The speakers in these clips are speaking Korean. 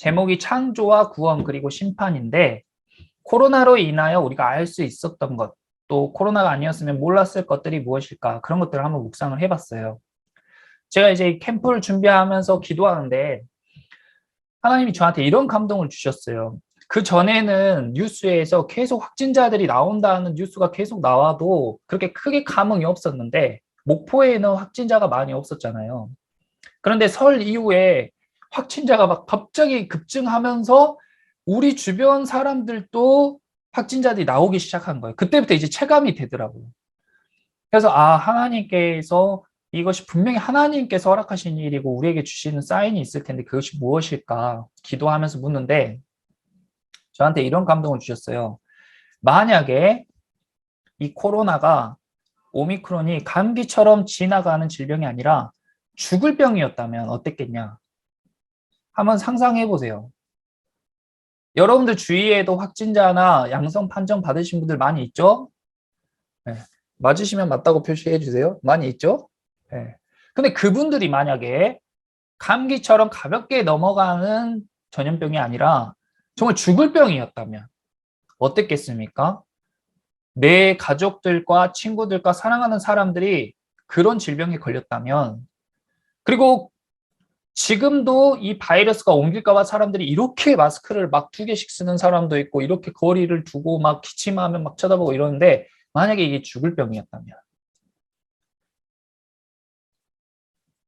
제목이 창조와 구원 그리고 심판인데 코로나로 인하여 우리가 알 수 있었던 것, 또 코로나가 아니었으면 몰랐을 것들이 무엇일까 그런 것들을 한번 묵상을 해봤어요. 제가 이제 캠프를 준비하면서 기도하는데 하나님이 저한테 이런 감동을 주셨어요. 그 전에는 뉴스에서 계속 확진자들이 나온다는 뉴스가 계속 나와도 그렇게 크게 감흥이 없었는데 목포에는 확진자가 많이 없었잖아요. 그런데 설 이후에 확진자가 막 갑자기 급증하면서 우리 주변 사람들도 확진자들이 나오기 시작한 거예요. 그때부터 이제 체감이 되더라고요. 그래서 하나님께서 이것이 분명히 하나님께서 허락하신 일이고 우리에게 주시는 사인이 있을 텐데 그것이 무엇일까 기도하면서 묻는데 저한테 이런 감동을 주셨어요. 만약에 이 코로나가 오미크론이 감기처럼 지나가는 질병이 아니라 죽을 병이었다면 어땠겠냐? 한번 상상해 보세요. 여러분들 주위에도 확진자나 양성 판정 받으신 분들 많이 있죠? 네. 맞으시면 맞다고 표시해 주세요. 많이 있죠? 네. 근데 그분들이 만약에 감기처럼 가볍게 넘어가는 전염병이 아니라 정말 죽을 병이었다면 어땠겠습니까? 내 가족들과 친구들과 사랑하는 사람들이 그런 질병에 걸렸다면 그리고 지금도 이 바이러스가 옮길까 봐 사람들이 이렇게 마스크를 막 2개씩 쓰는 사람도 있고 이렇게 거리를 두고 막 기침하면 막 쳐다보고 이러는데 만약에 이게 죽을 병이었다면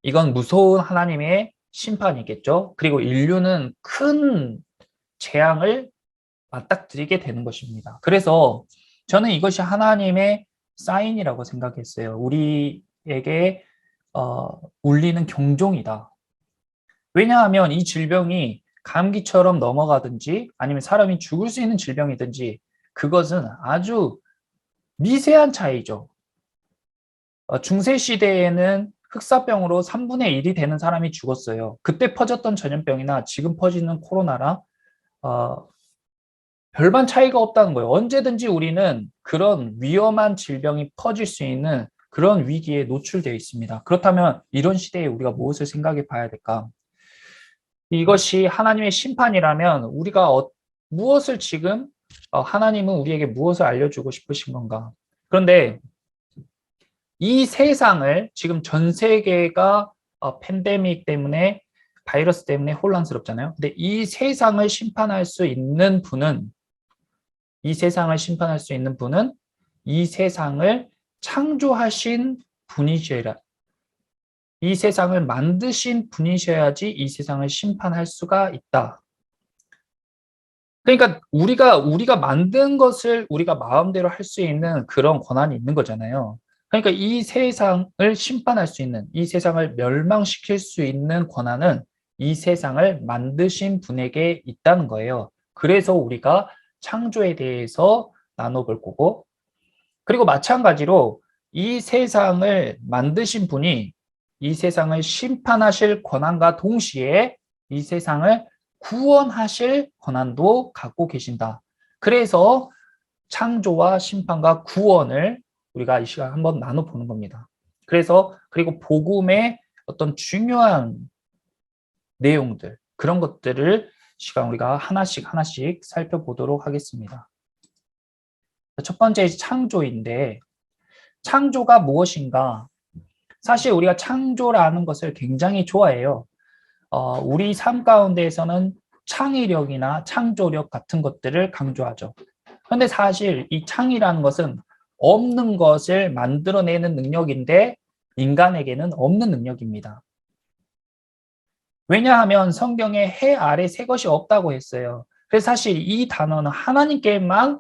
이건 무서운 하나님의 심판이겠죠. 그리고 인류는 큰 재앙을 맞닥뜨리게 되는 것입니다. 그래서 저는 이것이 하나님의 사인이라고 생각했어요. 우리에게 울리는 경종이다. 왜냐하면 이 질병이 감기처럼 넘어가든지 아니면 사람이 죽을 수 있는 질병이든지 그것은 아주 미세한 차이죠. 중세시대에는 흑사병으로 3분의 1이 되는 사람이 죽었어요. 그때 퍼졌던 전염병이나 지금 퍼지는 코로나랑 별반 차이가 없다는 거예요. 언제든지 우리는 그런 위험한 질병이 퍼질 수 있는 그런 위기에 노출되어 있습니다. 그렇다면 이런 시대에 우리가 무엇을 생각해 봐야 될까? 이것이 하나님의 심판이라면 우리가 무엇을 지금 하나님은 우리에게 무엇을 알려주고 싶으신 건가? 그런데 이 세상을 지금 전 세계가 팬데믹 때문에 바이러스 때문에 혼란스럽잖아요. 근데 이 세상을 심판할 수 있는 분은 이 세상을 심판할 수 있는 분은 이 세상을 창조하신 분이셔야 이 세상을 만드신 분이셔야지 이 세상을 심판할 수가 있다. 그러니까 우리가 만든 것을 우리가 마음대로 할 수 있는 그런 권한이 있는 거잖아요. 그러니까 이 세상을 심판할 수 있는, 이 세상을 멸망시킬 수 있는 권한은 이 세상을 만드신 분에게 있다는 거예요. 그래서 우리가 창조에 대해서 나눠볼 거고, 그리고 마찬가지로 이 세상을 만드신 분이 이 세상을 심판하실 권한과 동시에 이 세상을 구원하실 권한도 갖고 계신다. 그래서 창조와 심판과 구원을 우리가 이 시간 한번 나눠보는 겁니다. 그리고 복음의 어떤 중요한 내용들, 그런 것들을 시간 우리가 하나씩 살펴보도록 하겠습니다. 첫 번째 창조인데 창조가 무엇인가? 사실 우리가 창조라는 것을 굉장히 좋아해요. 우리 삶 가운데에서는 창의력이나 창조력 같은 것들을 강조하죠. 그런데 사실 이 창이라는 것은 없는 것을 만들어내는 능력인데 인간에게는 없는 능력입니다. 왜냐하면 성경에 해 아래 새 것이 없다고 했어요. 그래서 사실 이 단어는 하나님께만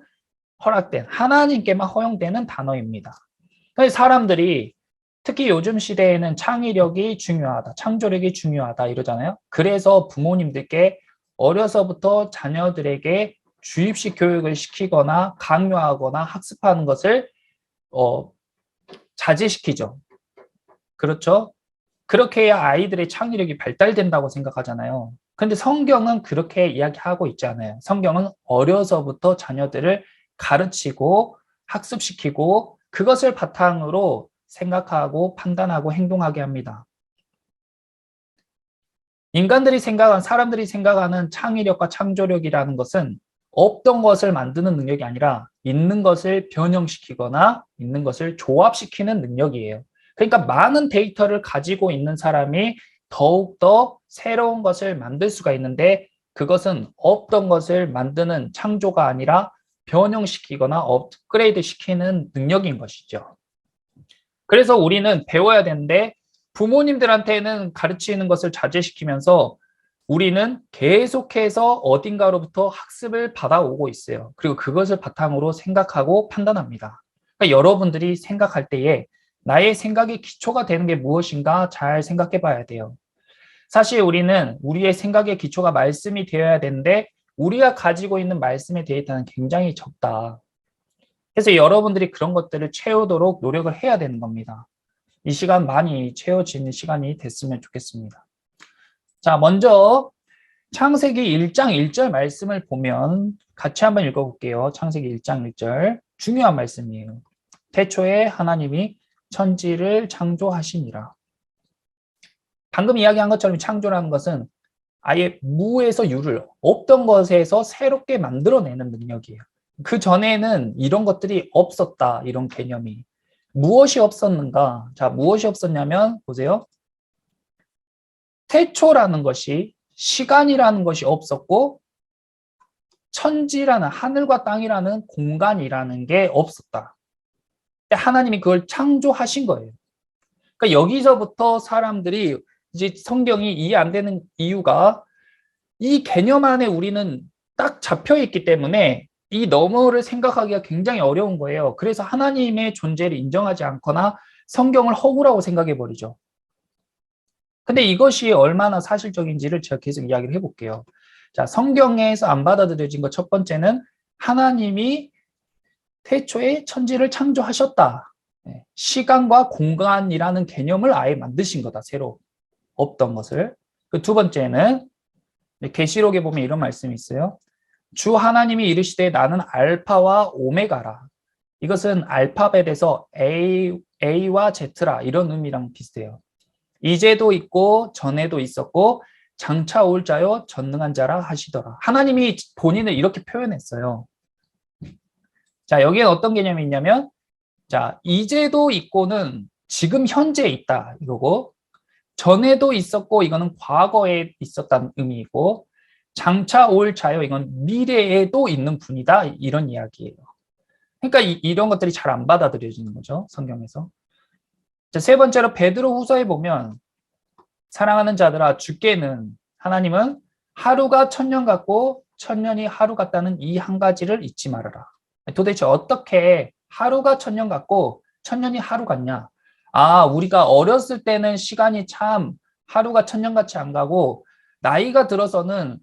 하나님께만 허용되는 단어입니다. 그래서 사람들이 특히 요즘 시대에는 창의력이 중요하다, 창조력이 중요하다 이러잖아요. 그래서 부모님들께 어려서부터 자녀들에게 주입식 교육을 시키거나 강요하거나 학습하는 것을 자제시키죠. 그렇죠? 그렇게 해야 아이들의 창의력이 발달된다고 생각하잖아요. 근데 성경은 그렇게 이야기하고 있지 않아요. 성경은 어려서부터 자녀들을 가르치고 학습시키고 그것을 바탕으로 생각하고 판단하고 행동하게 합니다. 사람들이 생각하는 창의력과 창조력이라는 것은 없던 것을 만드는 능력이 아니라 있는 것을 변형시키거나 있는 것을 조합시키는 능력이에요. 그러니까 많은 데이터를 가지고 있는 사람이 더욱더 새로운 것을 만들 수가 있는데 그것은 없던 것을 만드는 창조가 아니라 변형시키거나 업그레이드 시키는 능력인 것이죠. 그래서 우리는 배워야 되는데 부모님들한테는 가르치는 것을 자제시키면서 우리는 계속해서 어딘가로부터 학습을 받아오고 있어요. 그리고 그것을 바탕으로 생각하고 판단합니다. 그러니까 여러분들이 생각할 때에 나의 생각의 기초가 되는 게 무엇인가 잘 생각해 봐야 돼요. 사실 우리는 우리의 생각의 기초가 말씀이 되어야 되는데 우리가 가지고 있는 말씀의 데이터는 굉장히 적다. 그래서 여러분들이 그런 것들을 채우도록 노력을 해야 되는 겁니다. 이 시간 많이 채워지는 시간이 됐으면 좋겠습니다. 자, 먼저 창세기 1장 1절 말씀을 보면 같이 한번 읽어볼게요. 창세기 1장 1절 중요한 말씀이에요. 태초에 하나님이 천지를 창조하시니라. 방금 이야기한 것처럼 창조라는 것은 아예 무에서 유를 없던 것에서 새롭게 만들어내는 능력이에요. 그 전에는 이런 것들이 없었다. 이런 개념이. 무엇이 없었는가? 자, 무엇이 없었냐면 보세요. 태초라는 것이 시간이라는 것이 없었고 천지라는 하늘과 땅이라는 공간이라는 게 없었다. 하나님이 그걸 창조하신 거예요. 그러니까 여기서부터 사람들이 이제 성경이 이해 안 되는 이유가 이 개념 안에 우리는 딱 잡혀 있기 때문에 이 너머를 생각하기가 굉장히 어려운 거예요. 그래서 하나님의 존재를 인정하지 않거나 성경을 허구라고 생각해 버리죠. 근데 이것이 얼마나 사실적인지를 제가 계속 이야기를 해볼게요. 자, 성경에서 안 받아들여진 것 첫 번째는 하나님이 태초에 천지를 창조하셨다. 시간과 공간이라는 개념을 아예 만드신 거다. 새로 없던 것을. 그 두 번째는 계시록에 보면 이런 말씀이 있어요. 주 하나님이 이르시되 나는 알파와 오메가라. 이것은 알파벳에서 A와 Z라 이런 의미랑 비슷해요. 이제도 있고 전에도 있었고 장차 올 자요 전능한 자라 하시더라. 하나님이 본인을 이렇게 표현했어요. 자, 여기에 어떤 개념이 있냐면 자, 이제도 있고는 지금 현재 있다 이거고 전에도 있었고 이거는 과거에 있었다는 의미이고 장차 올 자요 이건 미래에도 있는 분이다 이런 이야기예요. 그러니까 이런 것들이 잘 안 받아들여지는 거죠. 성경에서. 자, 세 번째로 베드로 후서에 보면 사랑하는 자들아 주께는 하나님은 하루가 천년 같고 천년이 하루 같다는 이 한 가지를 잊지 말아라. 도대체 어떻게 하루가 천년 같고 천년이 하루 같냐? 아, 우리가 어렸을 때는 시간이 참 하루가 천년같이 안 가고 나이가 들어서는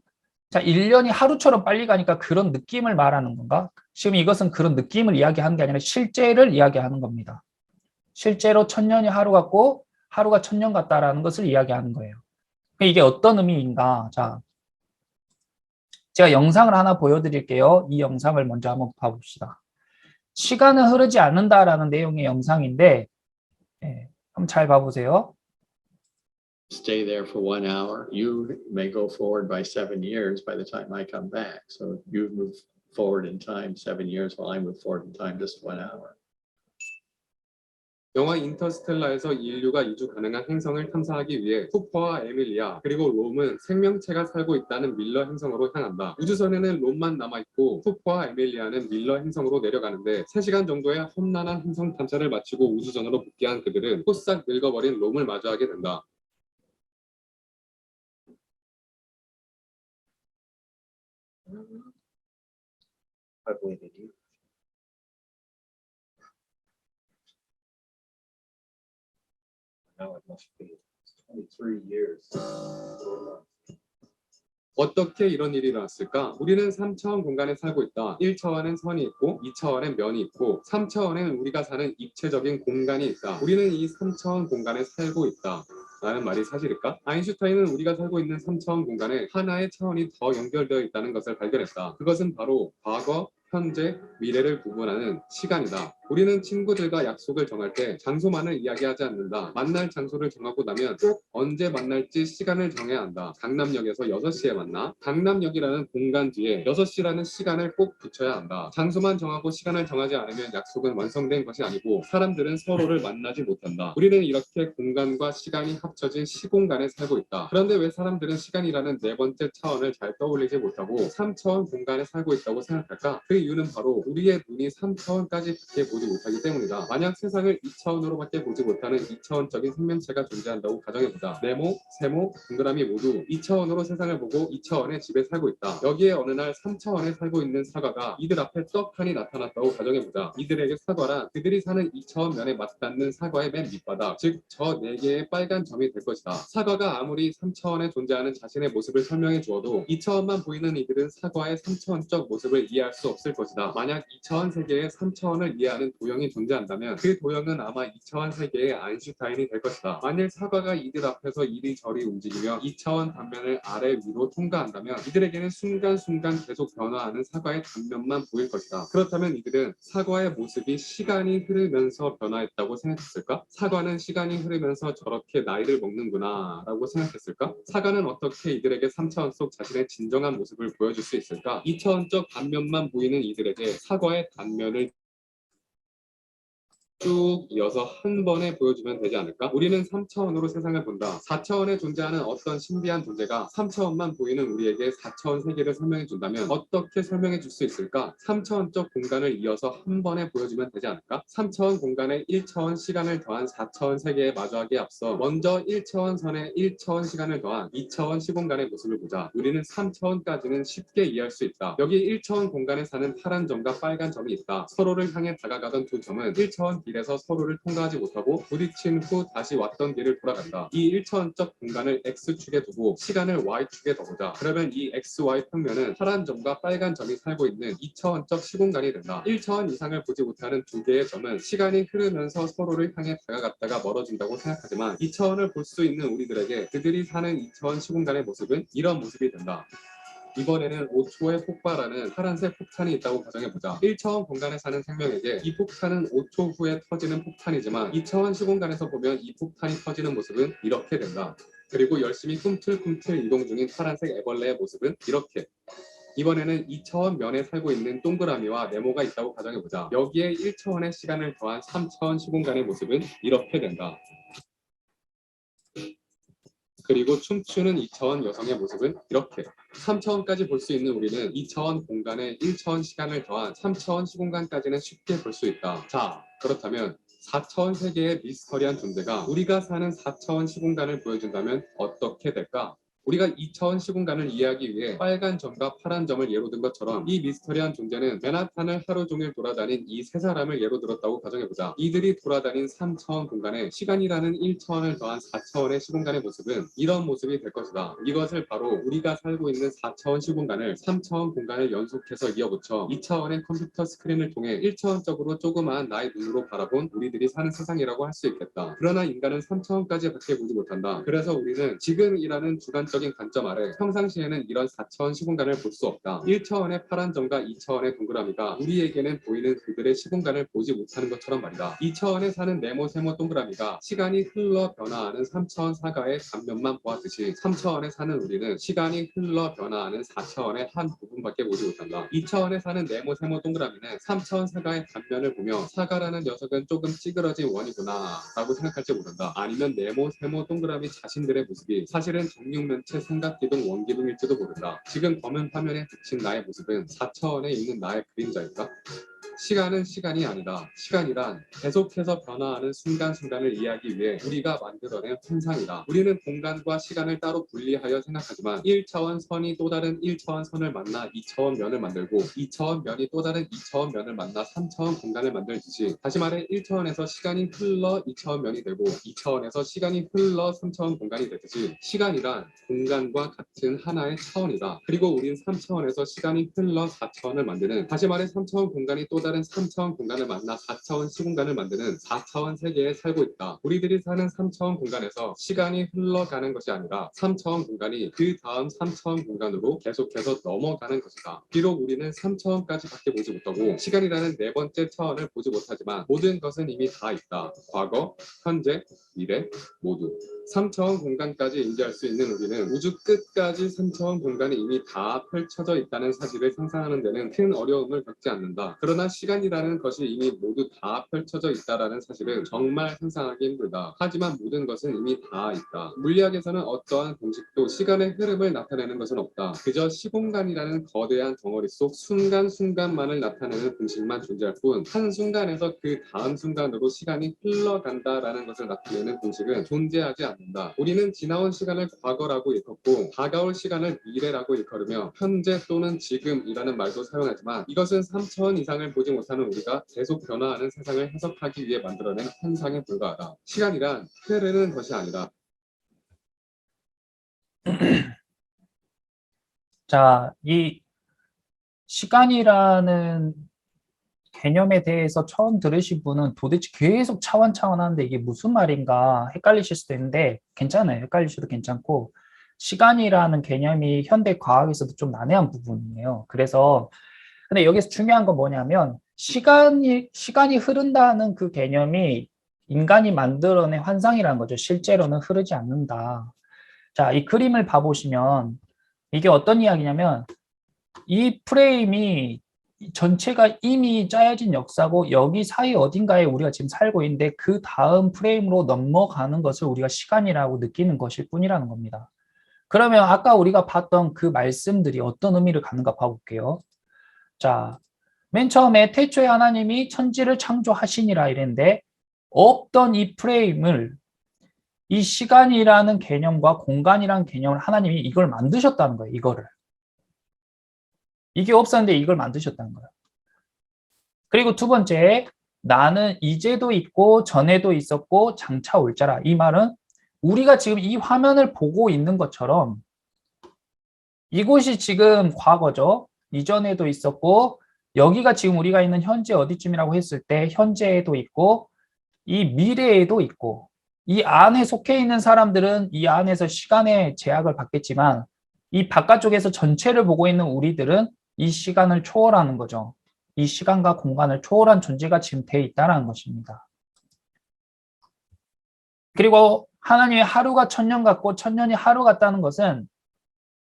자, 1년이 하루처럼 빨리 가니까 그런 느낌을 말하는 건가? 지금 이것은 그런 느낌을 이야기하는 게 아니라 실제를 이야기하는 겁니다. 실제로 천년이 하루 같고 하루가 천년 같다라는 것을 이야기하는 거예요. 이게 어떤 의미인가? 자, 제가 영상을 하나 보여드릴게요. 이 영상을 먼저 한번 봐봅시다. 시간은 흐르지 않는다라는 내용의 영상인데 한번 잘 봐보세요. Stay there for 1 hour. You may go forward by 7 years by the time I come back. So you move forward in time 7 years while I move forward in time just 1 hour. 영화 인터스텔라에서 인류가 이주 가능한 행성을 탐사하기 위해 쿠퍼와 에밀리아 그리고 롬은 생명체가 살고 있다는 밀러 행성으로 향한다. 우주선에는 롬만 남아있고 쿠퍼와 에밀리아는 밀러 행성으로 내려가는데 3시간 정도의 험난한 행성 탐사를 마치고 우주선으로 복귀한 그들은 포싹 늙어버린 롬을 마주하게 된다. I believe in you. Now it must be 23 years. 어떻게 이런 일이 일어났을까? 우리는 3차원 공간에 살고 있다. 1차원엔 선이 있고 2차원엔 면이 있고 3차원엔 우리가 사는 입체적인 공간이 있다. 우리는 이 3차원 공간에 살고 있다. 라는 말이 사실일까? 아인슈타인은 우리가 살고 있는 3차원 공간에 하나의 차원이 더 연결되어 있다는 것을 발견했다. 그것은 바로 과거, 현재, 미래를 구분하는 시간이다. 우리는 친구들과 약속을 정할 때 장소만을 이야기하지 않는다. 만날 장소를 정하고 나면 꼭 언제 만날지 시간을 정해야 한다. 강남역에서 6시에 만나. 강남역이라는 공간 뒤에 6시라는 시간을 꼭 붙여야 한다. 장소만 정하고 시간을 정하지 않으면 약속은 완성된 것이 아니고 사람들은 서로를 만나지 못한다. 우리는 이렇게 공간과 시간이 합쳐진 시공간에 살고 있다. 그런데 왜 사람들은 시간이라는 네 번째 차원을 잘 떠올리지 못하고 3차원 공간에 살고 있다고 생각할까? 그 이유는 바로 우리의 눈이 3차원까지 밖에 보지 못하기 때문이다. 만약 세상을 2차원으로밖에 보지 못하는 2차원적인 생명체가 존재한다고 가정해보자. 네모, 세모, 동그라미 모두 2차원으로 세상을 보고 2차원의 집에 살고 있다. 여기에 어느 날 3차원에 살고 있는 사과가 이들 앞에 떡하니 나타났다고 가정해보자. 이들에게 사과란 그들이 사는 2차원 면에 맞닿는 사과의 맨 밑바닥, 즉 저 4개의 빨간 점이 될 것이다. 사과가 아무리 3차원에 존재하는 자신의 모습을 설명해 주어도 2차원만 보이는 이들은 사과의 3차원적 모습을 이해할 수 없을 것이다. 만약 2차원 세계에 3차원을 이해하는 도형이 존재한다면 그 도형은 아마 2차원 세계의 아인슈타인이 될 것이다. 만일 사과가 이들 앞에서 이리저리 움직이며 2차원 단면을 아래 위로 통과한다면 이들에게는 순간순간 계속 변화하는 사과의 단면만 보일 것이다. 그렇다면 이들은 사과의 모습이 시간이 흐르면서 변화했다고 생각했을까? 사과는 시간이 흐르면서 저렇게 나이를 먹는구나 라고 생각했을까? 사과는 어떻게 이들에게 3차원 속 자신의 진정한 모습을 보여줄 수 있을까? 2차원적 단면만 보이는 이들에게 사과의 단면을 쭉 이어서 한 번에 보여주면 되지 않을까? 우리는 3차원으로 세상을 본다. 4차원에 존재하는 어떤 신비한 존재가 3차원만 보이는 우리에게 4차원 세계를 설명해 준다면 어떻게 설명해 줄 수 있을까? 3차원적 공간을 이어서 한 번에 보여주면 되지 않을까? 3차원 공간에 1차원 시간을 더한 4차원 세계에 마주하기에 앞서 먼저 1차원 선에 1차원 시간을 더한 2차원 시공간의 모습을 보자. 우리는 3차원까지는 쉽게 이해할 수 있다. 여기 1차원 공간에 사는 파란 점과 빨간 점이 있다. 서로를 향해 다가가던 두 점은 1차원 길에서 서로를 통과하지 못하고 부딪힌 후 다시 왔던 길을 돌아간다. 이 1차원적 공간을 X축에 두고 시간을 Y축에 둬보자. 그러면 이 XY 평면은 파란 점과 빨간 점이 살고 있는 2차원적 시공간이 된다. 1차원 이상을 보지 못하는 두 개의 점은 시간이 흐르면서 서로를 향해 다가갔다가 멀어진다고 생각하지만 2차원을 볼 수 있는 우리들에게 그들이 사는 2차원 시공간의 모습은 이런 모습이 된다. 이번에는 5초의 폭발하는 파란색 폭탄이 있다고 가정해보자. 1차원 공간에 사는 생명에게 이 폭탄은 5초 후에 터지는 폭탄이지만 2차원 시공간에서 보면 이 폭탄이 터지는 모습은 이렇게 된다. 그리고 열심히 꿈틀꿈틀 이동 중인 파란색 애벌레의 모습은 이렇게. 이번에는 2차원 면에 살고 있는 동그라미와 네모가 있다고 가정해보자. 여기에 1차원의 시간을 더한 3차원 시공간의 모습은 이렇게 된다. 그리고 춤추는 2차원 여성의 모습은 이렇게. 3차원까지 볼 수 있는 우리는 2차원 공간에 1차원 시간을 더한 3차원 시공간까지는 쉽게 볼 수 있다. 자, 그렇다면 4차원 세계의 미스터리한 존재가 우리가 사는 4차원 시공간을 보여준다면 어떻게 될까? 우리가 2차원 시공간을 이해하기 위해 빨간 점과 파란 점을 예로 든 것처럼 이 미스터리한 존재는 맨하탄을 하루 종일 돌아다닌 이 세 사람을 예로 들었다고 가정해보자. 이들이 돌아다닌 3차원 공간에 시간이라는 1차원을 더한 4차원의 시공간의 모습은 이런 모습이 될 것이다. 이것을 바로 우리가 살고 있는 4차원 시공간을 3차원 공간을 연속해서 이어붙여 2차원의 컴퓨터 스크린을 통해 1차원적으로 조그마한 나의 눈으로 바라본 우리들이 사는 세상이라고 할 수 있겠다. 그러나 인간은 3차원까지 밖에 보지 못한다. 그래서 우리는 지금이라는 주관적인 관점 아래 평상시에는 이런 4차원 시공간을 볼 수 없다. 1차원의 파란 점과 2차원의 동그라미가 우리에게는 보이는 그들의 시공간을 보지 못하는 것처럼 말이다. 2차원에 사는 네모 세모 동그라미가 시간이 흘러 변화하는 3차원 사과의 단면만 보았듯이 3차원에 사는 우리는 시간이 흘러 변화하는 4차원의 한 부분밖에 보지 못한다. 2차원에 사는 네모 세모 동그라미는 3차원 사과의 단면을 보며 사과라는 녀석은 조금 찌그러진 원이구나 라고 생각할지 모른다. 아니면 네모 세모 동그라미 자신들의 모습이 사실은 정육면체 삼각기둥 원기둥일지도 모른다. 지금 검은 화면에 비친 나의 모습은 4차원에 있는 나의 그림자일까? 시간은 시간이 아니다. 시간이란 계속해서 변화하는 순간순간을 이해하기 위해 우리가 만들어낸 환상이다. 우리는 공간과 시간을 따로 분리하여 생각하지만 1차원 선이 또 다른 1차원 선을 만나 2차원 면을 만들고 2차원 면이 또 다른 2차원 면을 만나 3차원 공간을 만들듯이 다시 말해 1차원에서 시간이 흘러 2차원 면이 되고 2차원에서 시간이 흘러 3차원 공간이 되듯이 시간이란 공간과 같은 하나의 차원이다. 그리고 우린 3차원에서 시간이 흘러 4차원을 만드는 다시 말해 3차원 공간이 또 다른 다른 3차원 공간을 만나 4차원 시공간을 만드는 4차원 세계에 살고 있다. 우리들이 사는 3차원 공간에서 시간이 흘러가는 것이 아니라 3차원 공간이 그 다음 3차원 공간으로 계속해서 넘어가는 것이다. 비록 우리는 3차원까지밖에 보지 못하고 시간이라는 네 번째 차원을 보지 못하지만 모든 것은 이미 다 있다. 과거, 현재, 미래 모두. 3차원 공간까지 인지할 수 있는 우리는 우주 끝까지 3차원 공간이 이미 다 펼쳐져 있다는 사실을 상상하는 데는 큰 어려움을 겪지 않는다. 그러나 시간이라는 것이 이미 모두 다 펼쳐져 있다라는 사실은 정말 상상하기 힘들다. 하지만 모든 것은 이미 다 있다. 물리학에서는 어떠한 공식도 시간의 흐름을 나타내는 것은 없다. 그저 시공간이라는 거대한 덩어리 속 순간순간만을 나타내는 공식만 존재할 뿐 한순간에서 그 다음 순간으로 시간이 흘러간다라는 것을 나타내는 공식은 존재하지 않는다. 우리는 지나온 시간을 과거라고 일컫고 다가올 시간을 미래라고 일컬으며 현재 또는 지금이라는 말도 사용하지만 이것은 3차원 이상을 보지 못하는 우리가 계속 변화하는 세상을 해석하기 위해 만들어낸 환상에 불과하다. 시간이란 흐르는 것이 아니라 자, 이 시간이라는 개념에 대해서 처음 들으신 분은 도대체 계속 차원 하는데 이게 무슨 말인가 헷갈리실 수도 있는데 괜찮아요. 헷갈리셔도 괜찮고 시간이라는 개념이 현대 과학에서도 좀 난해한 부분이에요. 그래서 근데 여기서 중요한 건 뭐냐면 시간이 흐른다는 그 개념이 인간이 만들어낸 환상이라는 거죠. 실제로는 흐르지 않는다. 자, 이 그림을 봐보시면 이게 어떤 이야기냐면 이 프레임이 전체가 이미 짜여진 역사고 여기 사이 어딘가에 우리가 지금 살고 있는데 그 다음 프레임으로 넘어가는 것을 우리가 시간이라고 느끼는 것일 뿐이라는 겁니다. 그러면 아까 우리가 봤던 그 말씀들이 어떤 의미를 갖는가 봐볼게요. 자, 맨 처음에 태초에 하나님이 천지를 창조하시니라 이랬는데 없던 이 프레임을 이 시간이라는 개념과 공간이라는 개념을 하나님이 이걸 만드셨다는 거예요. 이거를. 이게 없었는데 이걸 만드셨다는 거예요. 그리고 두 번째, 나는 이제도 있고 전에도 있었고 장차 올 자라. 이 말은 우리가 지금 이 화면을 보고 있는 것처럼 이곳이 지금 과거죠. 이전에도 있었고 여기가 지금 우리가 있는 현재 어디쯤이라고 했을 때 현재에도 있고 이 미래에도 있고 이 안에 속해 있는 사람들은 이 안에서 시간의 제약을 받겠지만 이 바깥쪽에서 전체를 보고 있는 우리들은 이 시간을 초월하는 거죠. 이 시간과 공간을 초월한 존재가 지금 돼 있다는 것입니다. 그리고 하나님의 하루가 천년 같고 천년이 하루 같다는 것은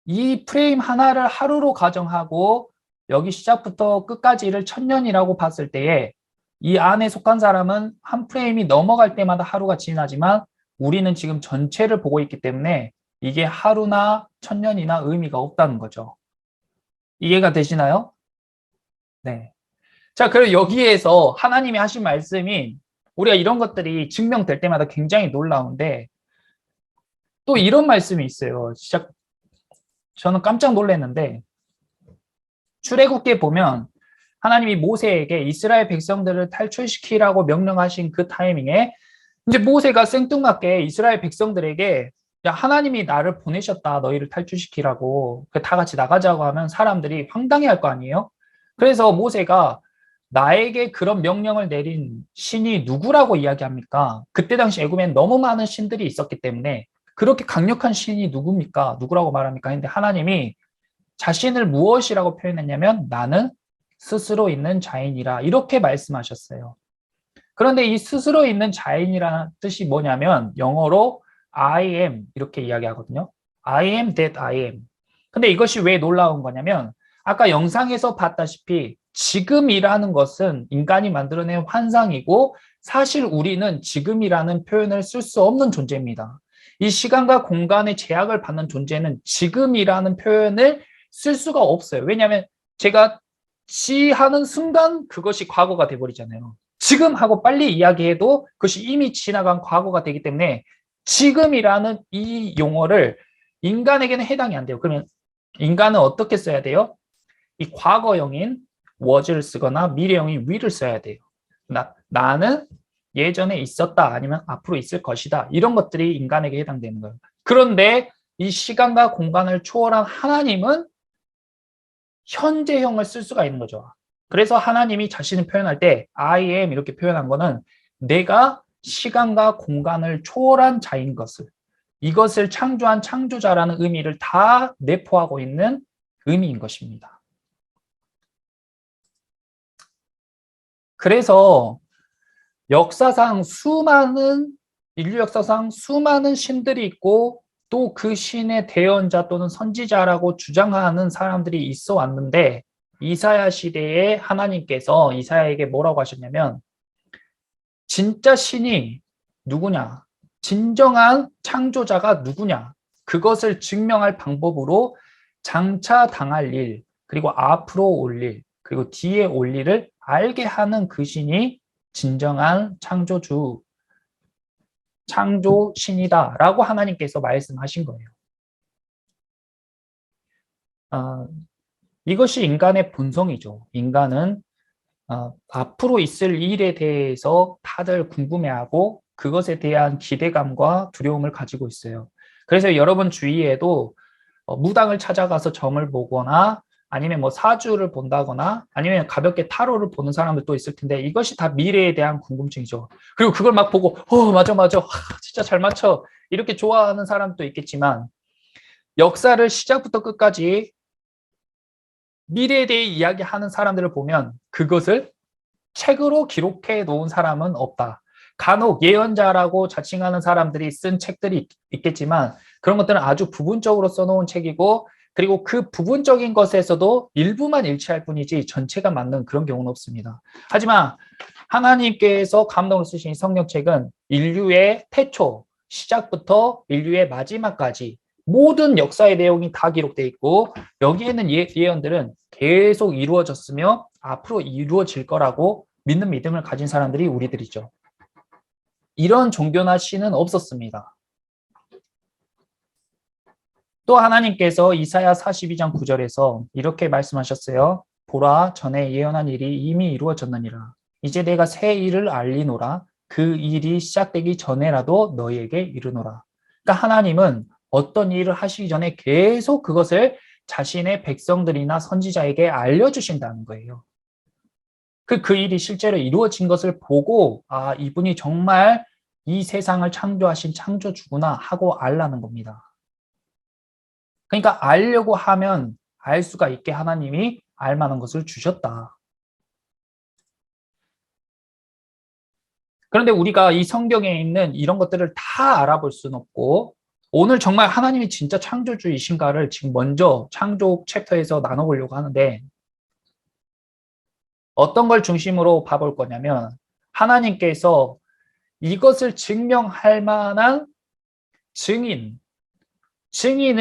이 프레임 하나를 하루로 가정하고 여기 시작부터 끝까지를 천년이라고 봤을 때에 이 안에 속한 사람은 한 프레임이 넘어갈 때마다 하루가 지나지만 우리는 지금 전체를 보고 있기 때문에 이게 하루나 천년이나 의미가 없다는 거죠. 이해가 되시나요? 네. 자, 그리고 여기에서 하나님이 하신 말씀이 우리가 이런 것들이 증명될 때마다 굉장히 놀라운데 또 이런 말씀이 있어요. 진짜 저는 깜짝 놀랐는데 출애굽기에 보면 하나님이 모세에게 이스라엘 백성들을 탈출시키라고 명령하신 그 타이밍에 이제 모세가 생뚱맞게 이스라엘 백성들에게 야, 하나님이 나를 보내셨다. 너희를 탈출시키라고. 다 같이 나가자고 하면 사람들이 황당해할 거 아니에요? 그래서 모세가 나에게 그런 명령을 내린 신이 누구라고 이야기합니까? 그때 당시 애굽엔 너무 많은 신들이 있었기 때문에 그렇게 강력한 신이 누굽니까? 누구라고 말합니까? 근데 하나님이 자신을 무엇이라고 표현했냐면 나는 스스로 있는 자인이라 이렇게 말씀하셨어요. 그런데 이 스스로 있는 자인이라는 뜻이 뭐냐면 영어로 I am 이렇게 이야기하거든요. I am that I am. 근데 이것이 왜 놀라운 거냐면 아까 영상에서 봤다시피 지금이라는 것은 인간이 만들어낸 환상이고 사실 우리는 지금이라는 표현을 쓸 수 없는 존재입니다. 이 시간과 공간의 제약을 받는 존재는 지금이라는 표현을 쓸 수가 없어요. 왜냐하면 제가 하는 순간 그것이 과거가 돼버리잖아요. 지금 하고 빨리 이야기해도 그것이 이미 지나간 과거가 되기 때문에 지금이라는 이 용어를 인간에게는 해당이 안 돼요. 그러면 인간은 어떻게 써야 돼요? 이 과거형인 was를 쓰거나 미래형인 will을 써야 돼요. 나는 예전에 있었다 아니면 앞으로 있을 것이다. 이런 것들이 인간에게 해당되는 거예요. 그런데 이 시간과 공간을 초월한 하나님은 현재형을 쓸 수가 있는 거죠. 그래서 하나님이 자신을 표현할 때 I am 이렇게 표현한 거는 내가 시간과 공간을 초월한 자인 것을, 이것을 창조한 창조자라는 의미를 다 내포하고 있는 의미인 것입니다. 그래서 인류 역사상 수많은 신들이 있고 또 그 신의 대언자 또는 선지자라고 주장하는 사람들이 있어 왔는데, 이사야 시대에 하나님께서 이사야에게 뭐라고 하셨냐면, 진짜 신이 누구냐, 진정한 창조자가 누구냐, 그것을 증명할 방법으로 장차 당할 일, 그리고 앞으로 올 일, 그리고 뒤에 올 일을 알게 하는 그 신이 진정한 창조신이다라고 하나님께서 말씀하신 거예요. 이것이 인간의 본성이죠. 인간은 앞으로 있을 일에 대해서 다들 궁금해하고 그것에 대한 기대감과 두려움을 가지고 있어요. 그래서 여러분 주위에도 무당을 찾아가서 점을 보거나 아니면 뭐 사주를 본다거나 아니면 가볍게 타로를 보는 사람들도 있을 텐데, 이것이 다 미래에 대한 궁금증이죠. 그리고 그걸 막 보고 맞아 진짜 잘 맞춰 이렇게 좋아하는 사람도 있겠지만, 역사를 시작부터 끝까지 미래에 대해 이야기하는 사람들을 보면 그것을 책으로 기록해 놓은 사람은 없다. 간혹 예언자라고 자칭하는 사람들이 쓴 책들이 있겠지만 그런 것들은 아주 부분적으로 써놓은 책이고, 그리고 그 부분적인 것에서도 일부만 일치할 뿐이지 전체가 맞는 그런 경우는 없습니다. 하지만 하나님께서 감동을 쓰신 성경책은 인류의 태초, 시작부터 인류의 마지막까지 모든 역사의 내용이 다 기록되어 있고, 여기에는 예언들은 계속 이루어졌으며 앞으로 이루어질 거라고 믿는 믿음을 가진 사람들이 우리들이죠. 이런 종교나 신은 없었습니다. 또 하나님께서 이사야 42장 9절에서 이렇게 말씀하셨어요. 보라, 전에 예언한 일이 이미 이루어졌느니라. 이제 내가 새 일을 알리노라. 그 일이 시작되기 전에라도 너희에게 이르노라. 그러니까 하나님은 어떤 일을 하시기 전에 계속 그것을 자신의 백성들이나 선지자에게 알려주신다는 거예요. 그 일이 실제로 이루어진 것을 보고 이분이 정말 이 세상을 창조하신 창조주구나 하고 알라는 겁니다. 그러니까 알려고 하면 알 수가 있게 하나님이 알만한 것을 주셨다. 그런데 우리가 이 성경에 있는 이런 것들을 다 알아볼 수는 없고, 오늘 정말 하나님이 진짜 창조주이신가를 지금 먼저 창조 챕터에서 나눠보려고 하는데, 어떤 걸 중심으로 봐볼 거냐면, 하나님께서 이것을 증명할 만한 증인을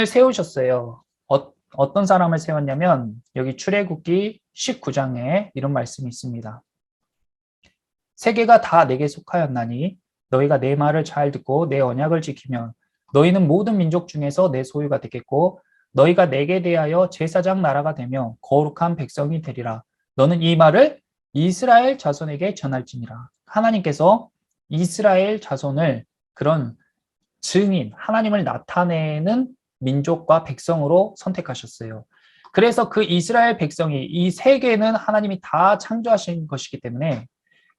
세우셨어요. 어떤 사람을 세웠냐면 여기 출애굽기 19장에 이런 말씀이 있습니다. 세계가 다 내게 속하였나니 너희가 내 말을 잘 듣고 내 언약을 지키면 너희는 모든 민족 중에서 내 소유가 되겠고 너희가 내게 대하여 제사장 나라가 되며 거룩한 백성이 되리라. 너는 이 말을 이스라엘 자손에게 전할지니라. 하나님께서 이스라엘 자손을 그런 증인, 하나님을 나타내는 민족과 백성으로 선택하셨어요. 그래서 그 이스라엘 백성이, 이 세계는 하나님이 다 창조하신 것이기 때문에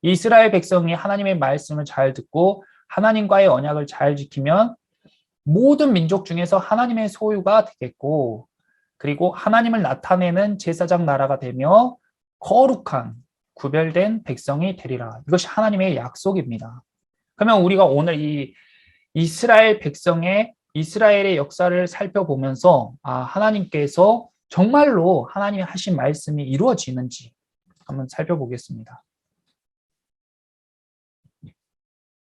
이스라엘 백성이 하나님의 말씀을 잘 듣고 하나님과의 언약을 잘 지키면 모든 민족 중에서 하나님의 소유가 되겠고, 그리고 하나님을 나타내는 제사장 나라가 되며 거룩한 구별된 백성이 되리라. 이것이 하나님의 약속입니다. 그러면 우리가 오늘 이 이스라엘의 역사를 살펴보면서 하나님께서 정말로 하나님이 하신 말씀이 이루어지는지 한번 살펴보겠습니다.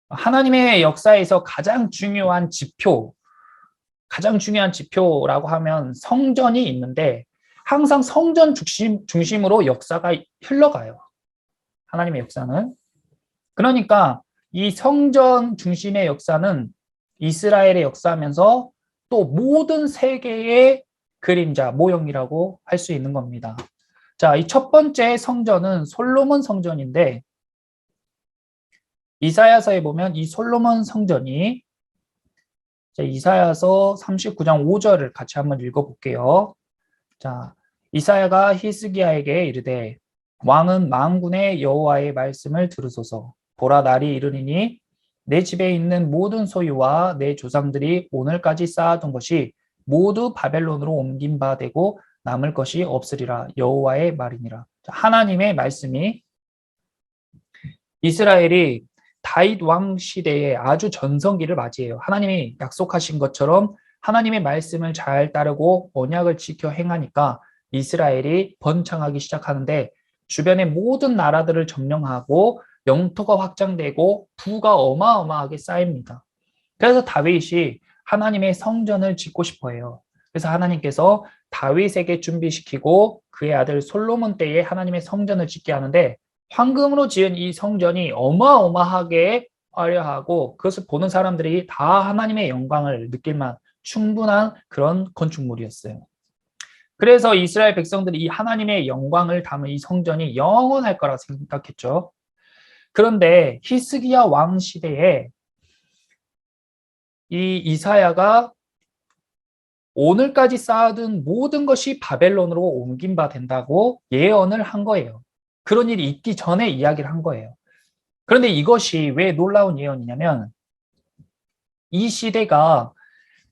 하나님의 역사에서 가장 중요한 지표라고 하면 성전이 있는데, 항상 성전 중심으로 역사가 흘러가요. 하나님의 역사는. 그러니까 이 성전 중심의 역사는 이스라엘의 역사하면서 또 모든 세계의 그림자, 모형이라고 할 수 있는 겁니다. 자, 이 첫 번째 성전은 솔로몬 성전인데, 이사야서에 보면 이 솔로몬 성전이, 이사야서 39장 5절을 같이 한번 읽어볼게요. 자, 이사야가 히스기야에게 이르되 왕은 만군의 여호와의 말씀을 들으소서. 보라, 날이 이르리니 내 집에 있는 모든 소유와 내 조상들이 오늘까지 쌓아둔 것이 모두 바벨론으로 옮긴 바 되고 남을 것이 없으리라. 여호와의 말이니라. 하나님의 말씀이 이스라엘이 다윗 왕 시대에 아주 전성기를 맞이해요. 하나님이 약속하신 것처럼 하나님의 말씀을 잘 따르고 언약을 지켜 행하니까 이스라엘이 번창하기 시작하는데 주변의 모든 나라들을 점령하고 영토가 확장되고 부가 어마어마하게 쌓입니다. 그래서 다윗이 하나님의 성전을 짓고 싶어 해요. 그래서 하나님께서 다윗에게 준비시키고 그의 아들 솔로몬 때에 하나님의 성전을 짓게 하는데 황금으로 지은 이 성전이 어마어마하게 화려하고 그것을 보는 사람들이 다 하나님의 영광을 느낄 만한 충분한 그런 건축물이었어요. 그래서 이스라엘 백성들이 이 하나님의 영광을 담은 이 성전이 영원할 거라 생각했죠. 그런데 히스기야 왕 시대에 이 이사야가 오늘까지 쌓아둔 모든 것이 바벨론으로 옮긴 바 된다고 예언을 한 거예요. 그런 일이 있기 전에 이야기를 한 거예요. 그런데 이것이 왜 놀라운 예언이냐면 이 시대가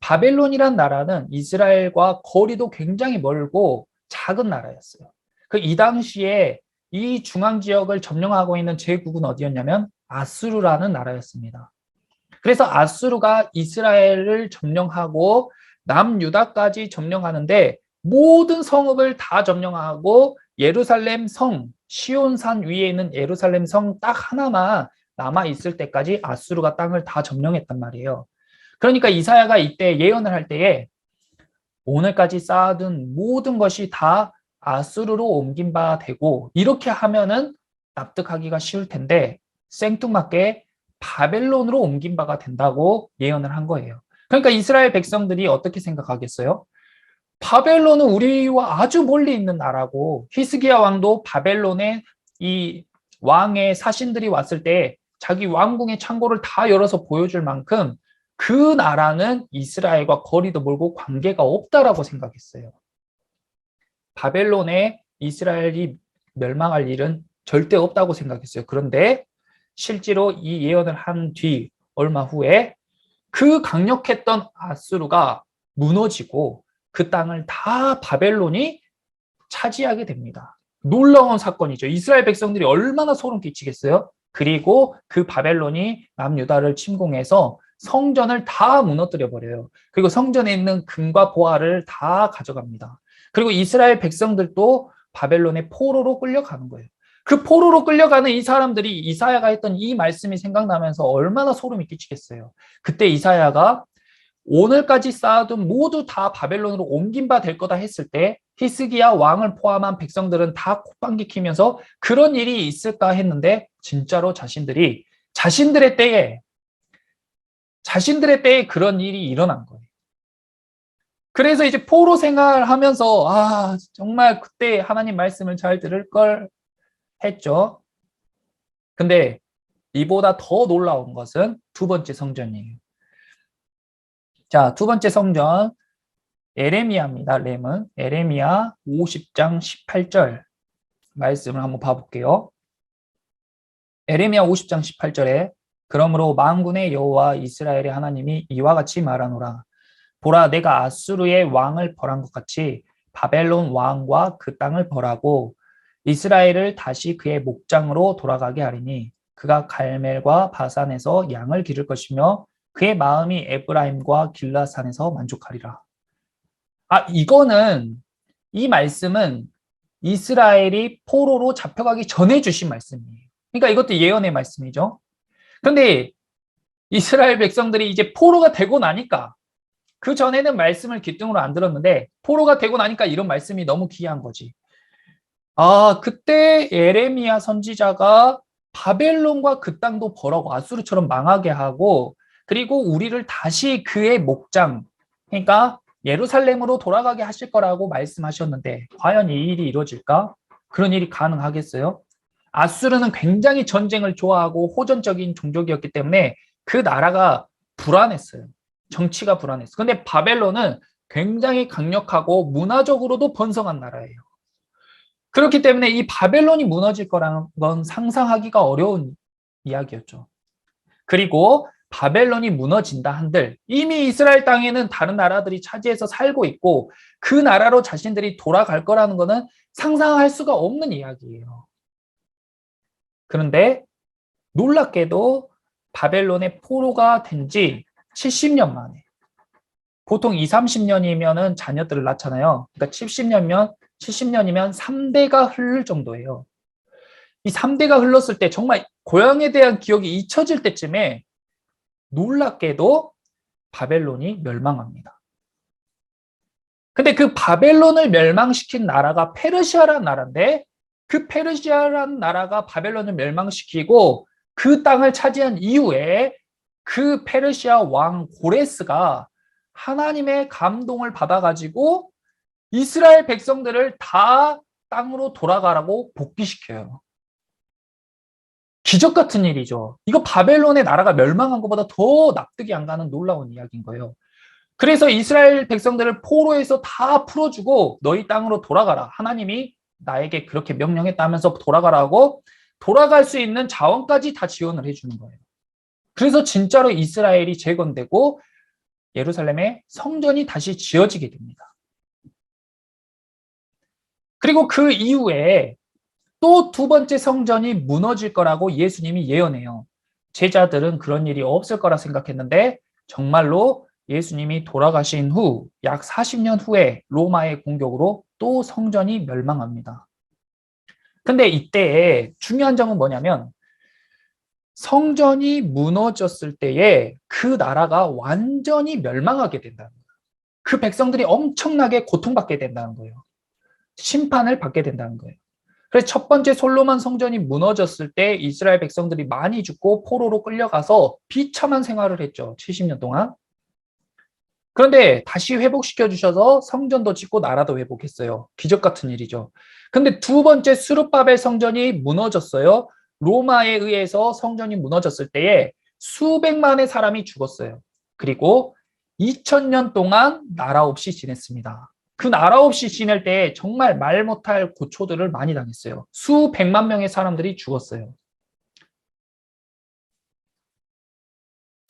바벨론이란 나라는 이스라엘과 거리도 굉장히 멀고 작은 나라였어요. 이 당시에 이 중앙 지역을 점령하고 있는 제국은 어디였냐면 아수르라는 나라였습니다. 그래서 아수르가 이스라엘을 점령하고 남유다까지 점령하는데 모든 성읍을 다 점령하고 예루살렘 성, 시온산 위에 있는 예루살렘 성 딱 하나만 남아 있을 때까지 아수르가 땅을 다 점령했단 말이에요. 그러니까 이사야가 이때 예언을 할 때에 오늘까지 쌓아둔 모든 것이 다 아수르로 옮긴 바 되고 이렇게 하면은 납득하기가 쉬울 텐데 생뚱맞게 바벨론으로 옮긴 바가 된다고 예언을 한 거예요. 그러니까 이스라엘 백성들이 어떻게 생각하겠어요? 바벨론은 우리와 아주 멀리 있는 나라고 히스기야 왕도 바벨론의 이 왕의 사신들이 왔을 때 자기 왕궁의 창고를 다 열어서 보여줄 만큼 그 나라는 이스라엘과 거리도 멀고 관계가 없다라고 생각했어요. 바벨론에 이스라엘이 멸망할 일은 절대 없다고 생각했어요. 그런데 실제로 이 예언을 한 뒤 얼마 후에 그 강력했던 아수르가 무너지고 그 땅을 다 바벨론이 차지하게 됩니다. 놀라운 사건이죠. 이스라엘 백성들이 얼마나 소름 끼치겠어요? 그리고 그 바벨론이 남유다를 침공해서 성전을 다 무너뜨려 버려요. 그리고 성전에 있는 금과 보화를 다 가져갑니다. 그리고 이스라엘 백성들도 바벨론의 포로로 끌려가는 거예요. 그 포로로 끌려가는 이 사람들이 이사야가 했던 이 말씀이 생각나면서 얼마나 소름이 끼치겠어요. 그때 이사야가 오늘까지 쌓아둔 모두 다 바벨론으로 옮긴 바 될 거다 했을 때 히스기야 왕을 포함한 백성들은 다 콧방귀 키면서 그런 일이 있을까 했는데 진짜로 자신들의 때에 그런 일이 일어난 거예요. 그래서 이제 포로 생활하면서 정말 그때 하나님 말씀을 잘 들을 걸 했죠. 근데 이보다 더 놀라운 것은 두 번째 성전이에요. 자, 두 번째 성전 에레미야입니다. 램은 에레미야 50장 18절 말씀을 한번 봐볼게요. 에레미야 50장 18절에 그러므로 만군의 여호와 이스라엘의 하나님이 이와 같이 말하노라. 보라, 내가 아수르의 왕을 벌한 것 같이 바벨론 왕과 그 땅을 벌하고 이스라엘을 다시 그의 목장으로 돌아가게 하리니 그가 갈멜과 바산에서 양을 기를 것이며 그의 마음이 에브라임과 길라산에서 만족하리라. 이 말씀은 이스라엘이 포로로 잡혀가기 전에 주신 말씀이에요. 그러니까 이것도 예언의 말씀이죠. 그런데 이스라엘 백성들이 이제 포로가 되고 나니까 그 전에는 말씀을 귀등으로 안 들었는데 포로가 되고 나니까 이런 말씀이 너무 귀한 거지. 그때 예레미야 선지자가 바벨론과 그 땅도 벌하고 아수르처럼 망하게 하고 그리고 우리를 다시 그의 목장, 그러니까 예루살렘으로 돌아가게 하실 거라고 말씀하셨는데 과연 이 일이 이루어질까? 그런 일이 가능하겠어요? 아수르는 굉장히 전쟁을 좋아하고 호전적인 종족이었기 때문에 그 나라가 불안했어요. 정치가 불안했어요. 근데 바벨론은 굉장히 강력하고 문화적으로도 번성한 나라예요. 그렇기 때문에 이 바벨론이 무너질 거라는 건 상상하기가 어려운 이야기였죠. 그리고 바벨론이 무너진다 한들 이미 이스라엘 땅에는 다른 나라들이 차지해서 살고 있고 그 나라로 자신들이 돌아갈 거라는 것은 상상할 수가 없는 이야기예요. 그런데 놀랍게도 바벨론의 포로가 된 지 70년 만에, 보통 20, 30년이면 자녀들을 낳잖아요. 그러니까 70년이면 3대가 흐를 정도예요. 이 3대가 흘렀을 때 정말 고향에 대한 기억이 잊혀질 때쯤에 놀랍게도 바벨론이 멸망합니다. 근데 그 바벨론을 멸망시킨 나라가 페르시아라는 나라인데 그 페르시아라는 나라가 바벨론을 멸망시키고 그 땅을 차지한 이후에 그 페르시아 왕 고레스가 하나님의 감동을 받아가지고 이스라엘 백성들을 다 땅으로 돌아가라고 복귀시켜요. 기적 같은 일이죠. 이거 바벨론의 나라가 멸망한 것보다 더 납득이 안 가는 놀라운 이야기인 거예요. 그래서 이스라엘 백성들을 포로에서 다 풀어주고 너희 땅으로 돌아가라. 하나님이 나에게 그렇게 명령했다면서 돌아가라고 돌아갈 수 있는 자원까지 다 지원을 해주는 거예요. 그래서 진짜로 이스라엘이 재건되고 예루살렘에 성전이 다시 지어지게 됩니다. 그리고 그 이후에 또 두 번째 성전이 무너질 거라고 예수님이 예언해요. 제자들은 그런 일이 없을 거라 생각했는데 정말로 예수님이 돌아가신 후 약 40년 후에 로마의 공격으로 또 성전이 멸망합니다. 근데 이때에 중요한 점은 뭐냐면 성전이 무너졌을 때에 그 나라가 완전히 멸망하게 된다는 거예요. 그 백성들이 엄청나게 고통받게 된다는 거예요. 심판을 받게 된다는 거예요. 그래서 첫 번째 솔로몬 성전이 무너졌을 때 이스라엘 백성들이 많이 죽고 포로로 끌려가서 비참한 생활을 했죠. 70년 동안. 그런데 다시 회복시켜 주셔서 성전도 짓고 나라도 회복했어요. 기적 같은 일이죠. 근데 두 번째 스룹바벨 성전이 무너졌어요. 로마에 의해서 성전이 무너졌을 때에 수백만의 사람이 죽었어요. 그리고 2000년 동안 나라 없이 지냈습니다. 그 나라 없이 지낼 때 정말 말 못할 고초들을 많이 당했어요. 수백만 명의 사람들이 죽었어요.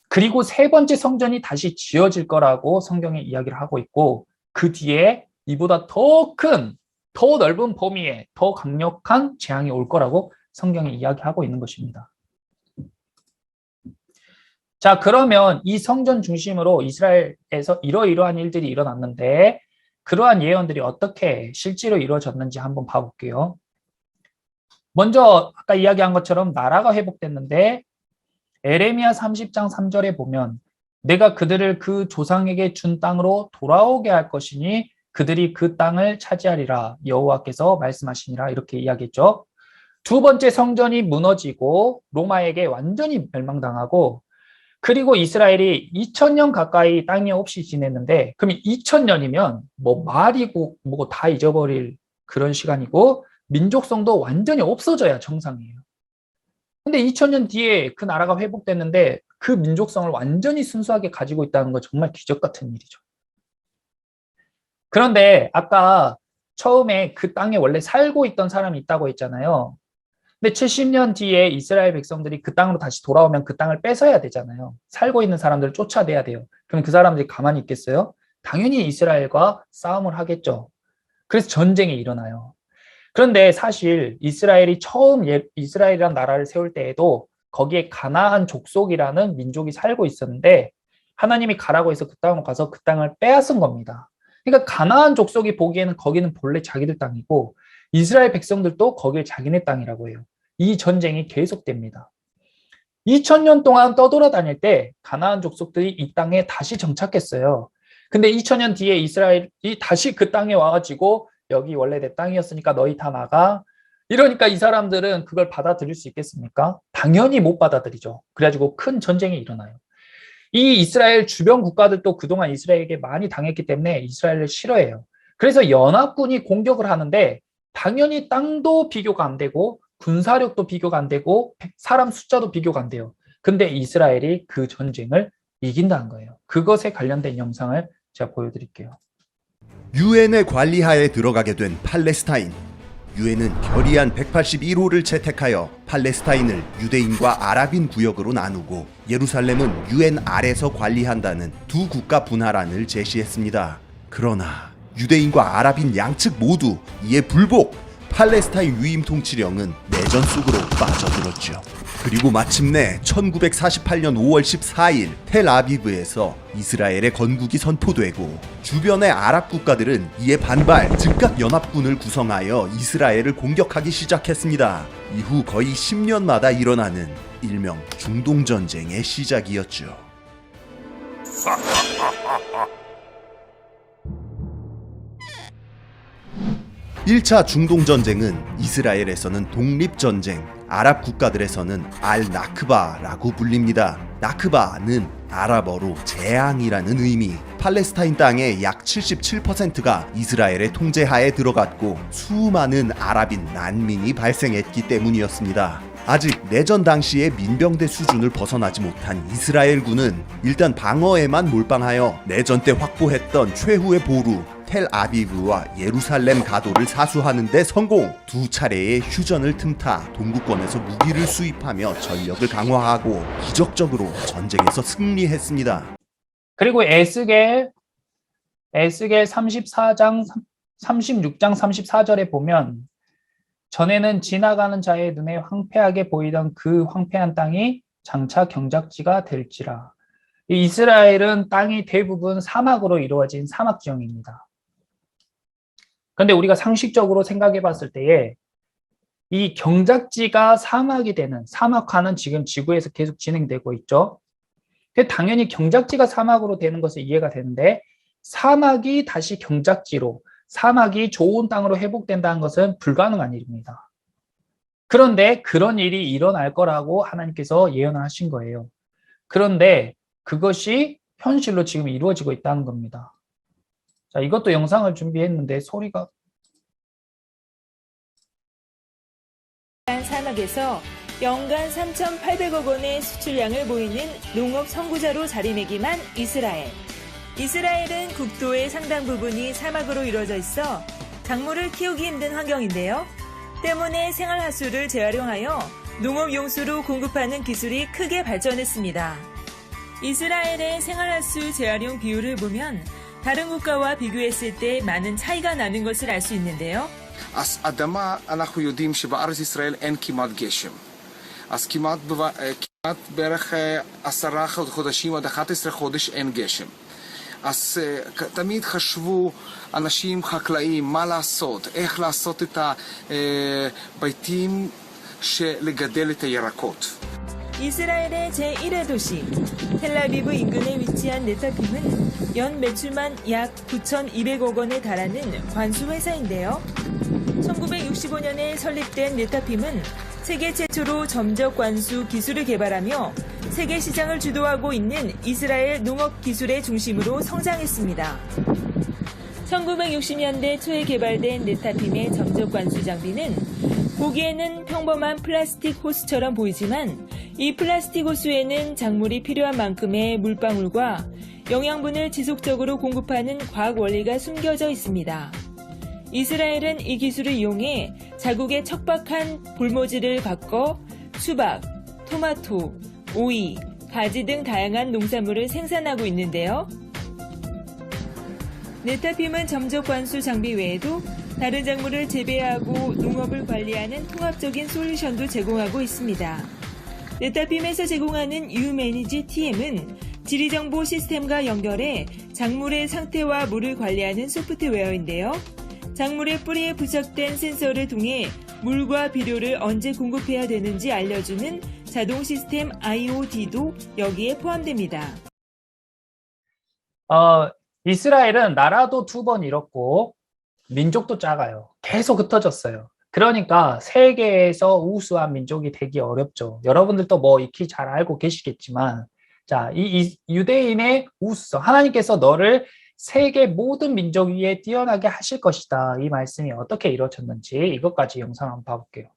그리고 세 번째 성전이 다시 지어질 거라고 성경에 이야기를 하고 있고 그 뒤에 이보다 더 큰, 더 넓은 범위에 더 강력한 재앙이 올 거라고 성경이 이야기하고 있는 것입니다. 자, 그러면 이 성전 중심으로 이스라엘에서 이러이러한 일들이 일어났는데 그러한 예언들이 어떻게 실제로 이루어졌는지 한번 봐볼게요. 먼저 아까 이야기한 것처럼 나라가 회복됐는데 에레미야 30장 3절에 보면 내가 그들을 그 조상에게 준 땅으로 돌아오게 할 것이니 그들이 그 땅을 차지하리라 여호와께서 말씀하시니라 이렇게 이야기했죠. 두 번째 성전이 무너지고 로마에게 완전히 멸망당하고 그리고 이스라엘이 2000년 가까이 땅이 없이 지냈는데 그럼 2000년이면 뭐 말이고 뭐고 다 잊어버릴 그런 시간이고 민족성도 완전히 없어져야 정상이에요. 근데 2000년 뒤에 그 나라가 회복됐는데 그 민족성을 완전히 순수하게 가지고 있다는 건 정말 기적 같은 일이죠. 그런데 아까 처음에 그 땅에 원래 살고 있던 사람이 있다고 했잖아요. 근데 70년 뒤에 이스라엘 백성들이 그 땅으로 다시 돌아오면 그 땅을 뺏어야 되잖아요. 살고 있는 사람들을 쫓아내야 돼요. 그럼 그 사람들이 가만히 있겠어요? 당연히 이스라엘과 싸움을 하겠죠. 그래서 전쟁이 일어나요. 그런데 사실 이스라엘이 처음 이스라엘이라는 나라를 세울 때에도 거기에 가나안 족속이라는 민족이 살고 있었는데 하나님이 가라고 해서 그 땅으로 가서 그 땅을 빼앗은 겁니다. 그러니까 가나안 족속이 보기에는 거기는 본래 자기들 땅이고 이스라엘 백성들도 거기에 자기네 땅이라고 해요. 이 전쟁이 계속됩니다. 2000년 동안 떠돌아다닐 때 가나안 족속들이 이 땅에 다시 정착했어요. 근데 2000년 뒤에 이스라엘이 다시 그 땅에 와가지고 여기 원래 내 땅이었으니까 너희 다 나가. 이러니까 이 사람들은 그걸 받아들일 수 있겠습니까? 당연히 못 받아들이죠. 그래가지고 큰 전쟁이 일어나요. 이 이스라엘 주변 국가들도 그동안 이스라엘에게 많이 당했기 때문에 이스라엘을 싫어해요. 그래서 연합군이 공격을 하는데 당연히 땅도 비교가 안 되고 군사력도 비교가 안 되고 사람 숫자도 비교가 안 돼요. 근데 이스라엘이 그 전쟁을 이긴다는 거예요. 그것에 관련된 영상을 제가 보여드릴게요. 유엔의 관리하에 들어가게 된 팔레스타인. 유엔은 결의안 181호를 채택하여 팔레스타인을 유대인과 아랍인 구역으로 나누고 예루살렘은 유엔 아래서 관리한다는 두 국가 분할안을 제시했습니다. 그러나 유대인과 아랍인 양측 모두 이에 불복, 팔레스타인 위임 통치령은 내전 속으로 빠져들었죠. 그리고 마침내 1948년 5월 14일 텔아비브에서 이스라엘의 건국이 선포되고 주변의 아랍 국가들은 이에 반발 즉각 연합군을 구성하여 이스라엘을 공격하기 시작했습니다. 이후 거의 10년마다 일어나는 일명 중동전쟁의 시작이었죠. 1차 중동전쟁은 이스라엘에서는 독립전쟁, 아랍 국가들에서는 알-나크바라고 불립니다. 나크바는 아랍어로 재앙이라는 의미, 팔레스타인 땅의 약 77%가 이스라엘의 통제하에 들어갔고 수많은 아랍인 난민이 발생했기 때문이었습니다. 아직 내전 당시의 민병대 수준을 벗어나지 못한 이스라엘군은 일단 방어에만 몰빵하여 내전 때 확보했던 최후의 보루 텔아비브와 예루살렘 가도를 사수하는 데 성공! 두 차례의 휴전을 틈타 동구권에서 무기를 수입하며 전력을 강화하고 기적적으로 전쟁에서 승리했습니다. 그리고 에스겔 34장 36장 34절에 보면 전에는 지나가는 자의 눈에 황폐하게 보이던 그 황폐한 땅이 장차 경작지가 될지라. 이 이스라엘은 땅이 대부분 사막으로 이루어진 사막 지형입니다. 그런데 우리가 상식적으로 생각해 봤을 때에 이 경작지가 사막이 되는, 사막화는 지금 지구에서 계속 진행되고 있죠. 당연히 경작지가 사막으로 되는 것은 이해가 되는데 사막이 다시 경작지로, 사막이 좋은 땅으로 회복된다는 것은 불가능한 일입니다. 그런데 그런 일이 일어날 거라고 하나님께서 예언을 하신 거예요. 그런데 그것이 현실로 지금 이루어지고 있다는 겁니다. 자, 이것도 영상을 준비했는데 소리가 사막에서 연간 3,800억 원의 수출량을 보이는 농업 선구자로 자리매김한 이스라엘. 이스라엘은 국토의 상당 부분이 사막으로 이루어져 있어 작물을 키우기 힘든 환경인데요. 때문에 생활하수를 재활용하여 농업용수로 공급하는 기술이 크게 발전했습니다. 이스라엘의 생활하수 재활용 비율을 보면 다른 국가와 비교했을 때 많은 차이가 나는 것을 알 수 있는데요. אז אדמה, אנחנו יודעים שבארץ ישראל אין כמעט גשם. אז כמעט בערך 10 חודשים עד 11 חודש אין גשם. אז תמיד חשבו אנשים חקלאים מה לעשות, איך לעשות את הביתים לגדל את הירקות. 이스라엘의 제1의 도시 텔아비브 인근에 위치한 네타핌은 연 매출만 약 9,200억 원에 달하는 관수 회사인데요. 1965년에 설립된 네타핌은 세계 최초로 점적 관수 기술을 개발하며 세계 시장을 주도하고 있는 이스라엘 농업 기술의 중심으로 성장했습니다. 1960년대 초에 개발된 네타핌의 점적 관수 장비는 보기에는 평범한 플라스틱 호스처럼 보이지만 이 플라스틱 호스에는 작물이 필요한 만큼의 물방울과 영양분을 지속적으로 공급하는 과학 원리가 숨겨져 있습니다. 이스라엘은 이 기술을 이용해 자국의 척박한 볼모지를 바꿔 수박, 토마토, 오이, 가지 등 다양한 농산물을 생산하고 있는데요. 네타핌은 점적 관수 장비 외에도 다른 작물을 재배하고 농업을 관리하는 통합적인 솔루션도 제공하고 있습니다. 네타핌에서 제공하는 유매니지 TM은 지리정보 시스템과 연결해 작물의 상태와 물을 관리하는 소프트웨어인데요. 작물의 뿌리에 부착된 센서를 통해 물과 비료를 언제 공급해야 되는지 알려주는 자동 시스템 IoT도 여기에 포함됩니다. 이스라엘은 나라도 2번 잃었고 민족도 작아요. 계속 흩어졌어요. 그러니까 세계에서 우수한 민족이 되기 어렵죠. 여러분들도 뭐 익히 잘 알고 계시겠지만, 자, 이 유대인의 우수성, 하나님께서 너를 세계 모든 민족 위에 뛰어나게 하실 것이다. 이 말씀이 어떻게 이루어졌는지 이것까지 영상 한번 봐볼게요.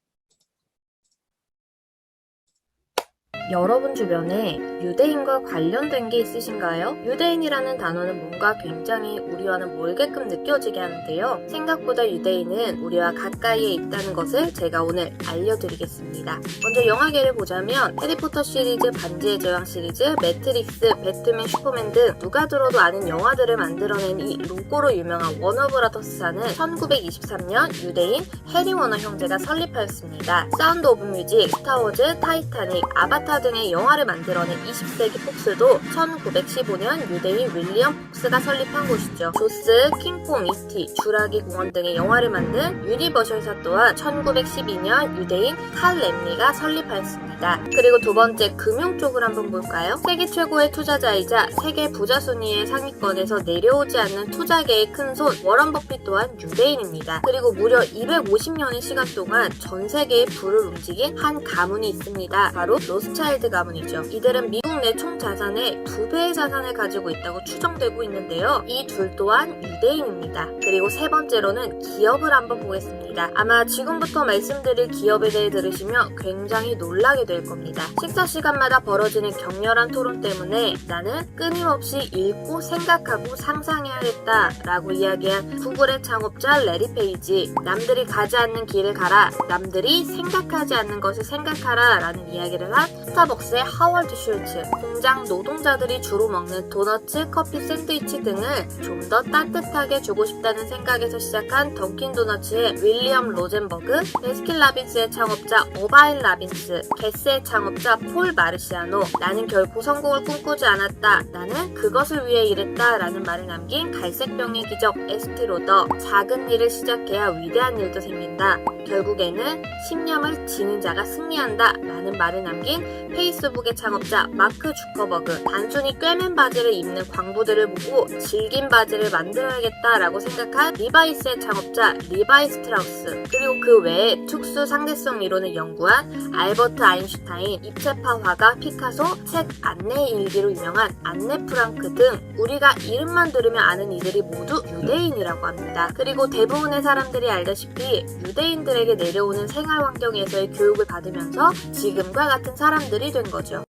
여러분 주변에 유대인과 관련된 게 있으신가요? 유대인이라는 단어는 뭔가 굉장히 우리와는 멀게끔 느껴지게 하는데요. 생각보다 유대인은 우리와 가까이에 있다는 것을 제가 오늘 알려드리겠습니다. 먼저 영화계를 보자면 해리포터 시리즈, 반지의 제왕 시리즈, 매트릭스, 배트맨, 슈퍼맨 등 누가 들어도 아는 영화들을 만들어낸 이 로고로 유명한 워너브라더스사는 1923년 유대인 해리 워너 형제가 설립하였습니다. 사운드 오브 뮤직, 스타워즈, 타이타닉, 아바타 등의 영화를 만들어낸 20세기 폭스도 1915년 유대인 윌리엄 폭스가 설립한 곳이죠. 조스, 킹콩, 이티, 주라기 공원 등의 영화를 만든 유니버셜사 또한 1912년 유대인 칼 램리가 설립하였습니다. 그리고 두 번째, 금융 쪽을 한번 볼까요? 세계 최고의 투자자이자 세계 부자 순위의 상위권에서 내려오지 않는 투자계의 큰손 워런 버핏 또한 유대인입니다. 그리고 무려 250년의 시간 동안 전 세계의 부를 움직인 한 가문이 있습니다. 바로 로스차일드 가문이죠. 이들은 미국 내 총 자산의 2배의 자산을 가지고 있다고 추정되고 있는데요. 이 둘 또한 유대인입니다. 그리고 세 번째로는 기업을 한번 보겠습니다. 아마 지금부터 말씀드릴 기업에 대해 들으시면 굉장히 놀라게 될 겁니다. 식사 시간마다 벌어지는 격렬한 토론 때문에 나는 끊임없이 읽고 생각하고 상상해야겠다 라고 이야기한 구글의 창업자 레리 페이지, 남들이 가지 않는 길을 가라, 남들이 생각하지 않는 것을 생각하라 라는 이야기를 한 스타벅스의 하워드 슐츠, 공장 노동자들이 주로 먹는 도너츠, 커피, 샌드위치 등을 좀 더 따뜻하게 주고 싶다는 생각에서 시작한 던킨 도너츠의 윌리엄 로젠버그, 베스킨 라빈스의 창업자 오바인 라빈스, 게스의 창업자 폴 마르시아노, 나는 결코 성공을 꿈꾸지 않았다, 나는 그것을 위해 일했다 라는 말을 남긴 갈색병의 기적 에스티 로더, 작은 일을 시작해야 위대한 일도 생긴다, 결국에는 신념을 지닌 자가 승리한다 라는 말을 남긴 페이스북의 창업자 마크 주커버그, 단순히 꿰맨 바지를 입는 광부들을 보고 질긴 바지를 만들어야겠다 라고 생각한 리바이스의 창업자 리바이 스트라우스, 그리고 그 외에 특수 상대성 이론을 연구한 알버트 아인슈타인, 입체파 화가 피카소, 책 안내 일기로 유명한 안네 프랑크 등 우리가 이름만 들으면 아는 이들이 모두 유대인이라고 합니다. 그리고 대부분의 사람들이 알다시피 유대인들에게 내려오는 생활 환경에서의 교육을 받으면서 지금과 같은 사람들이 된 거죠.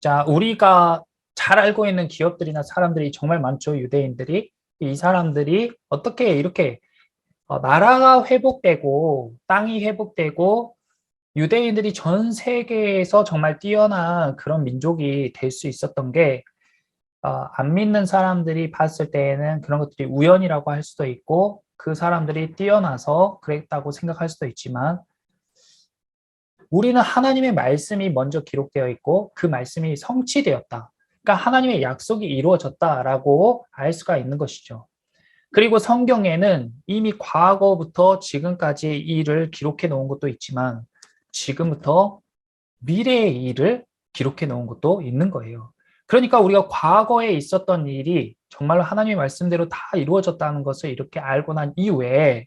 자, 우리가 잘 알고 있는 기업들이나 사람들이 정말 많죠. 유대인들이. 이 사람들이 어떻게 이렇게 나라가 회복되고 땅이 회복되고 유대인들이 전 세계에서 정말 뛰어난 그런 민족이 될 수 있었던 게 안 믿는 사람들이 봤을 때에는 그런 것들이 우연이라고 할 수도 있고 그 사람들이 뛰어나서 그랬다고 생각할 수도 있지만 우리는 하나님의 말씀이 먼저 기록되어 있고 그 말씀이 성취되었다. 그러니까 하나님의 약속이 이루어졌다라고 알 수가 있는 것이죠. 그리고 성경에는 이미 과거부터 지금까지 이 일을 기록해 놓은 것도 있지만 지금부터 미래의 일을 기록해 놓은 것도 있는 거예요. 그러니까 우리가 과거에 있었던 일이 정말로 하나님의 말씀대로 다 이루어졌다는 것을 이렇게 알고 난 이후에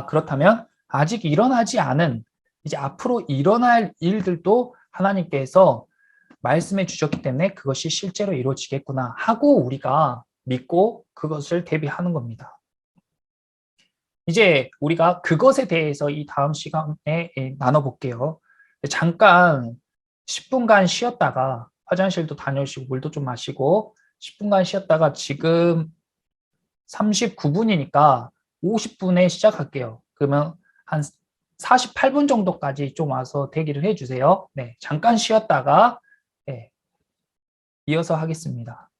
그렇다면 아직 일어나지 않은 이제 앞으로 일어날 일들도 하나님께서 말씀해 주셨기 때문에 그것이 실제로 이루어지겠구나 하고 우리가 믿고 그것을 대비하는 겁니다. 이제 우리가 그것에 대해서 이 다음 시간에 나눠볼게요. 잠깐 10분간 쉬었다가 화장실도 다녀오시고 물도 좀 마시고 10분간 쉬었다가 지금 39분이니까 50분에 시작할게요. 그러면 한 48분 정도까지 좀 와서 대기를 해주세요. 네, 잠깐 쉬었다가 이어서 하겠습니다.